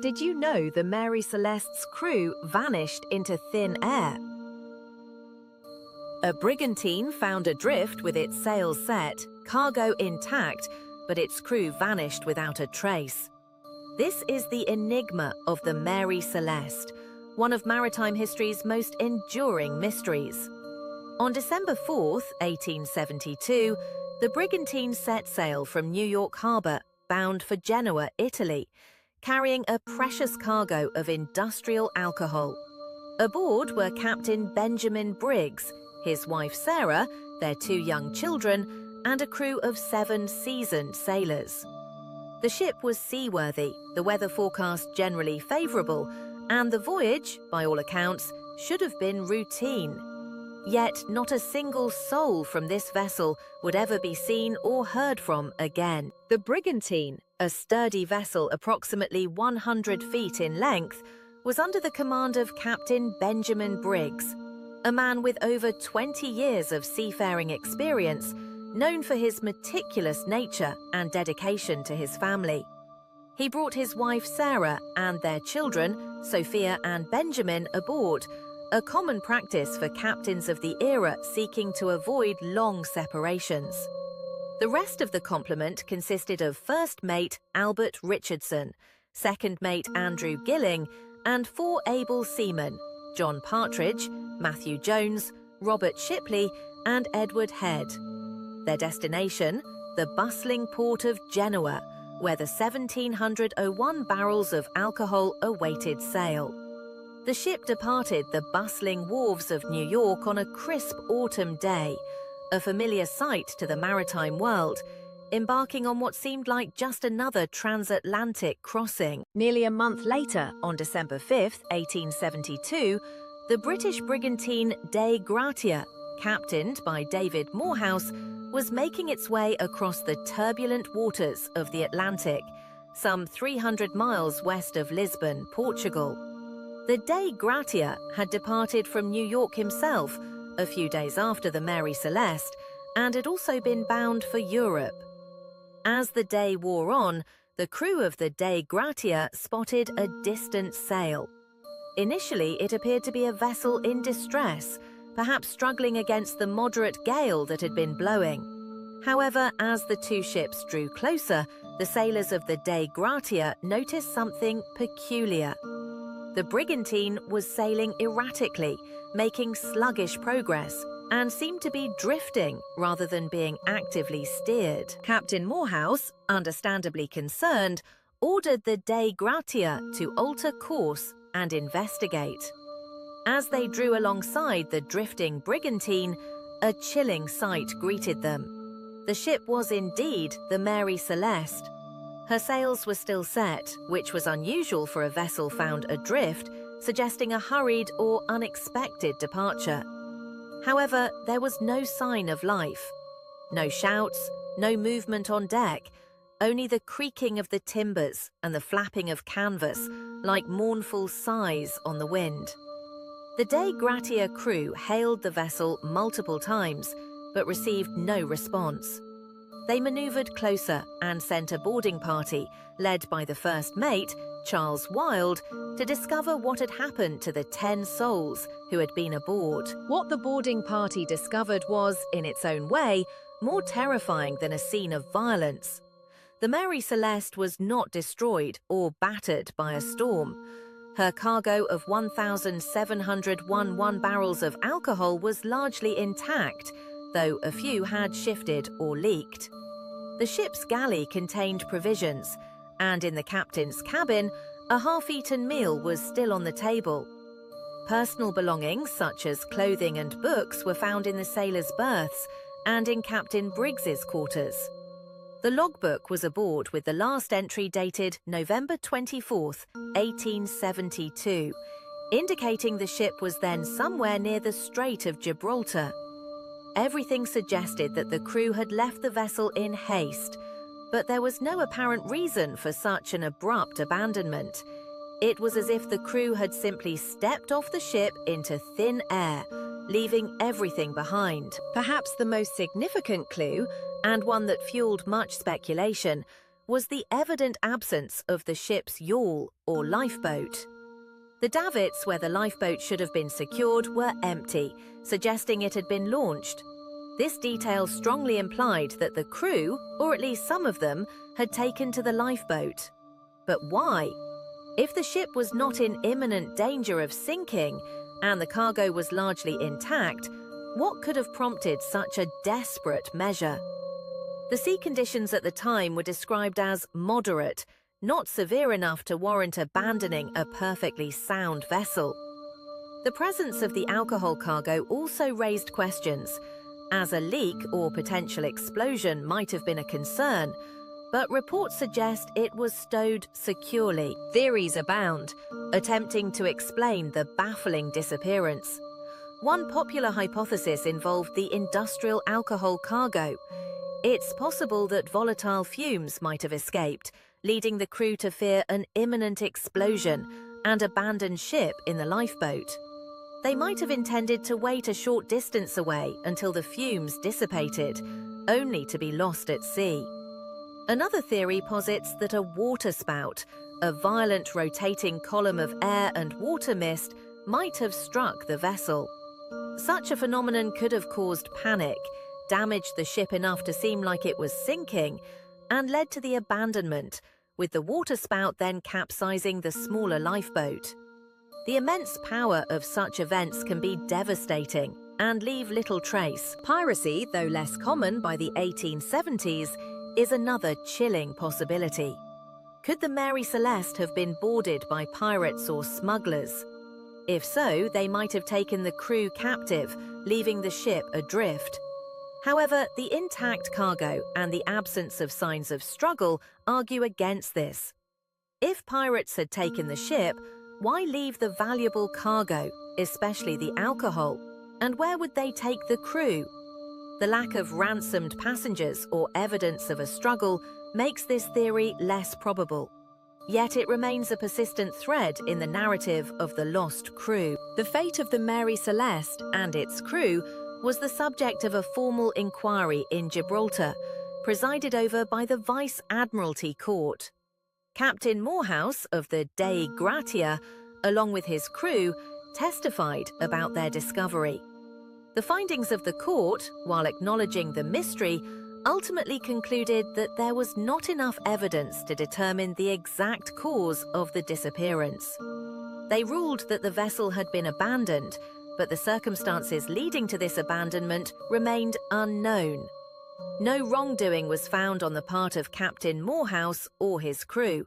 Did you know the Mary Celeste's crew vanished into thin air? A brigantine found adrift with its sails set, cargo intact, but its crew vanished without a trace. This is the enigma of the Mary Celeste, one of maritime history's most enduring mysteries. On December 4, 1872, the brigantine set sail from New York Harbour, bound for Genoa, Italy, carrying a precious cargo of industrial alcohol. Aboard were Captain Benjamin Briggs, his wife Sarah, their 2 young children, and a crew of 7 seasoned sailors. The ship was seaworthy, the weather forecast generally favourable, and the voyage, by all accounts, should have been routine. Yet not a single soul from this vessel would ever be seen or heard from again. The brigantine, a sturdy vessel approximately 100 feet in length, was under the command of Captain Benjamin Briggs, a man with over 20 years of seafaring experience, known for his meticulous nature and dedication to his family. He brought his wife Sarah and their children, Sophia and Benjamin, aboard, a common practice for captains of the era seeking to avoid long separations. The rest of the complement consisted of First Mate Albert Richardson, Second Mate Andrew Gilling, and 4 able seamen, John Partridge, Matthew Jones, Robert Shipley, and Edward Head. Their destination, the bustling port of Genoa, where the 1,701 barrels of alcohol awaited sale. The ship departed the bustling wharves of New York on a crisp autumn day, a familiar sight to the maritime world, embarking on what seemed like just another transatlantic crossing. Nearly a month later, on December 5, 1872, the British brigantine Dei Gratia, captained by David Morehouse, was making its way across the turbulent waters of the Atlantic, some 300 miles west of Lisbon, Portugal. The Dei Gratia had departed from New York himself a few days after the Mary Celeste, and had also been bound for Europe. As the day wore on, the crew of the Dei Gratia spotted a distant sail. Initially, it appeared to be a vessel in distress, perhaps struggling against the moderate gale that had been blowing. However, as the 2 ships drew closer, the sailors of the Dei Gratia noticed something peculiar. The brigantine was sailing erratically, making sluggish progress, and seemed to be drifting rather than being actively steered. Captain Morehouse, understandably concerned, ordered the Dei Gratia to alter course and investigate. As they drew alongside the drifting brigantine, a chilling sight greeted them. The ship was indeed the Mary Celeste. Her sails were still set, which was unusual for a vessel found adrift, suggesting a hurried or unexpected departure. However, there was no sign of life. No shouts, no movement on deck, only the creaking of the timbers and the flapping of canvas, like mournful sighs on the wind. The Dei Gratia crew hailed the vessel multiple times, but received no response. They manoeuvred closer and sent a boarding party, led by the first mate, Charles Wilde, to discover what had happened to the 10 souls who had been aboard. What the boarding party discovered was, in its own way, more terrifying than a scene of violence. The Mary Celeste was not destroyed or battered by a storm. Her cargo of 1,701 barrels of alcohol was largely intact, though a few had shifted or leaked. The ship's galley contained provisions, and in the captain's cabin, a half-eaten meal was still on the table. Personal belongings such as clothing and books were found in the sailors' berths and in Captain Briggs's quarters. The logbook was aboard with the last entry dated November 24, 1872, indicating the ship was then somewhere near the Strait of Gibraltar. Everything suggested that the crew had left the vessel in haste, but there was no apparent reason for such an abrupt abandonment. It was as if the crew had simply stepped off the ship into thin air, leaving everything behind. Perhaps the most significant clue, and one that fueled much speculation, was the evident absence of the ship's yawl or lifeboat. The davits where the lifeboat should have been secured were empty, suggesting it had been launched. This detail strongly implied that the crew, or at least some of them, had taken to the lifeboat. But why? If the ship was not in imminent danger of sinking and the cargo was largely intact, what could have prompted such a desperate measure? The sea conditions at the time were described as moderate, not severe enough to warrant abandoning a perfectly sound vessel. The presence of the alcohol cargo also raised questions, as a leak or potential explosion might have been a concern, but reports suggest it was stowed securely. Theories abound, attempting to explain the baffling disappearance. One popular hypothesis involved the industrial alcohol cargo. It's possible that volatile fumes might have escaped, leading the crew to fear an imminent explosion and abandon ship in the lifeboat. They might have intended to wait a short distance away until the fumes dissipated, only to be lost at sea. Another theory posits that a waterspout, a violent rotating column of air and water mist, might have struck the vessel. Such a phenomenon could have caused panic, damaged the ship enough to seem like it was sinking, and led to the abandonment, with the waterspout then capsizing the smaller lifeboat. The immense power of such events can be devastating and leave little trace. Piracy, though less common by the 1870s, is another chilling possibility. Could the Mary Celeste have been boarded by pirates or smugglers? If so, they might have taken the crew captive, leaving the ship adrift. However, the intact cargo and the absence of signs of struggle argue against this. If pirates had taken the ship, why leave the valuable cargo, especially the alcohol? And where would they take the crew? The lack of ransomed passengers or evidence of a struggle makes this theory less probable. Yet it remains a persistent thread in the narrative of the lost crew. The fate of the Mary Celeste and its crew was the subject of a formal inquiry in Gibraltar, presided over by the Vice Admiralty Court. Captain Morehouse of the Dei Gratia, along with his crew, testified about their discovery. The findings of the court, while acknowledging the mystery, ultimately concluded that there was not enough evidence to determine the exact cause of the disappearance. They ruled that the vessel had been abandoned, but the circumstances leading to this abandonment remained unknown. No wrongdoing was found on the part of Captain Morehouse or his crew,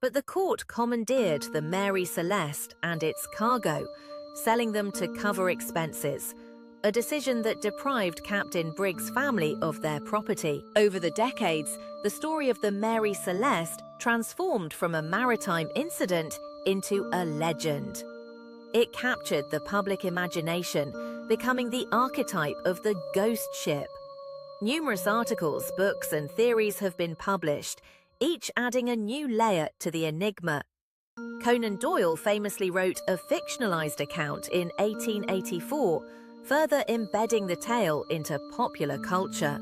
but the court commandeered the Mary Celeste and its cargo, selling them to cover expenses, a decision that deprived Captain Briggs' family of their property. Over the decades, the story of the Mary Celeste transformed from a maritime incident into a legend. It captured the public imagination, becoming the archetype of the ghost ship. Numerous articles, books, and theories have been published, each adding a new layer to the enigma. Conan Doyle famously wrote a fictionalized account in 1884, further embedding the tale into popular culture.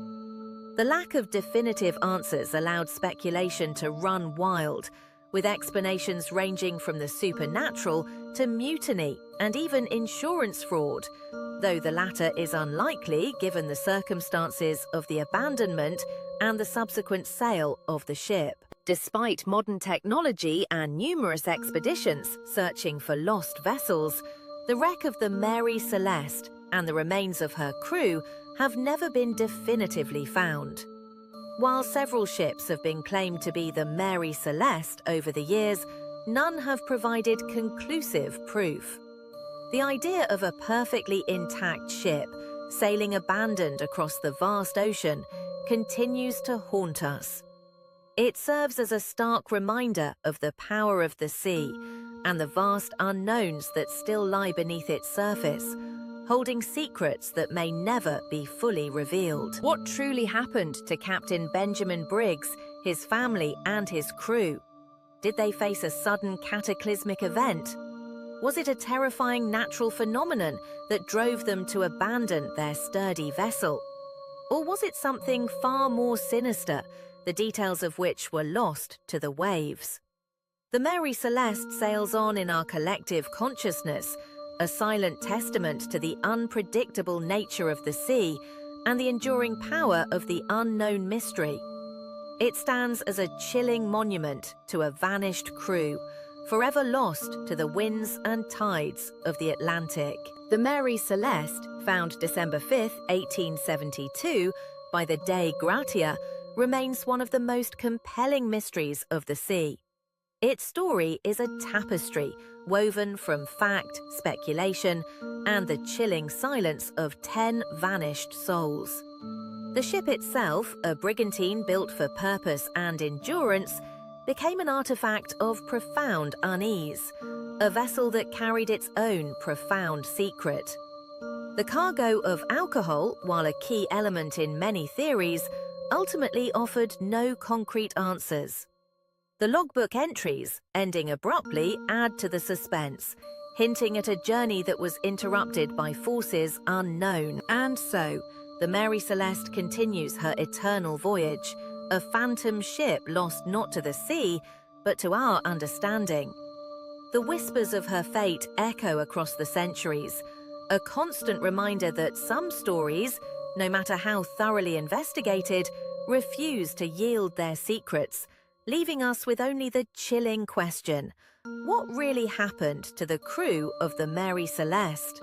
The lack of definitive answers allowed speculation to run wild, with explanations ranging from the supernatural to mutiny and even insurance fraud, though the latter is unlikely given the circumstances of the abandonment and the subsequent sale of the ship. Despite modern technology and numerous expeditions searching for lost vessels, the wreck of the Mary Celeste and the remains of her crew have never been definitively found. While several ships have been claimed to be the Mary Celeste over the years, none have provided conclusive proof. The idea of a perfectly intact ship sailing abandoned across the vast ocean continues to haunt us. It serves as a stark reminder of the power of the sea and the vast unknowns that still lie beneath its surface, holding secrets that may never be fully revealed. What truly happened to Captain Benjamin Briggs, his family, and his crew? Did they face a sudden cataclysmic event? Was it a terrifying natural phenomenon that drove them to abandon their sturdy vessel? Or was it something far more sinister, the details of which were lost to the waves. The Mary Celeste sails on in our collective consciousness, a silent testament to the unpredictable nature of the sea and the enduring power of the unknown mystery. It stands as a chilling monument to a vanished crew, forever lost to the winds and tides of the Atlantic. The Mary Celeste, found December 5, 1872, by the Dei Gratia, remains one of the most compelling mysteries of the sea. Its story is a tapestry woven from fact, speculation, and the chilling silence of 10 vanished souls. The ship itself, a brigantine built for purpose and endurance, became an artifact of profound unease, a vessel that carried its own profound secret. The cargo of alcohol, while a key element in many theories, ultimately offered no concrete answers. The logbook entries, ending abruptly, add to the suspense, hinting at a journey that was interrupted by forces unknown. And so, the Mary Celeste continues her eternal voyage, a phantom ship lost not to the sea, but to our understanding. The whispers of her fate echo across the centuries, a constant reminder that some stories, no matter how thoroughly investigated, refuse to yield their secrets, leaving us with only the chilling question: what really happened to the crew of the Mary Celeste?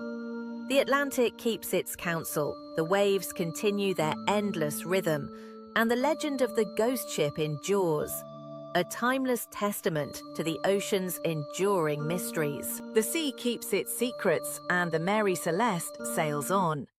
The Atlantic keeps its counsel, the waves continue their endless rhythm, and the legend of the ghost ship endures, a timeless testament to the ocean's enduring mysteries. The sea keeps its secrets, and the Mary Celeste sails on.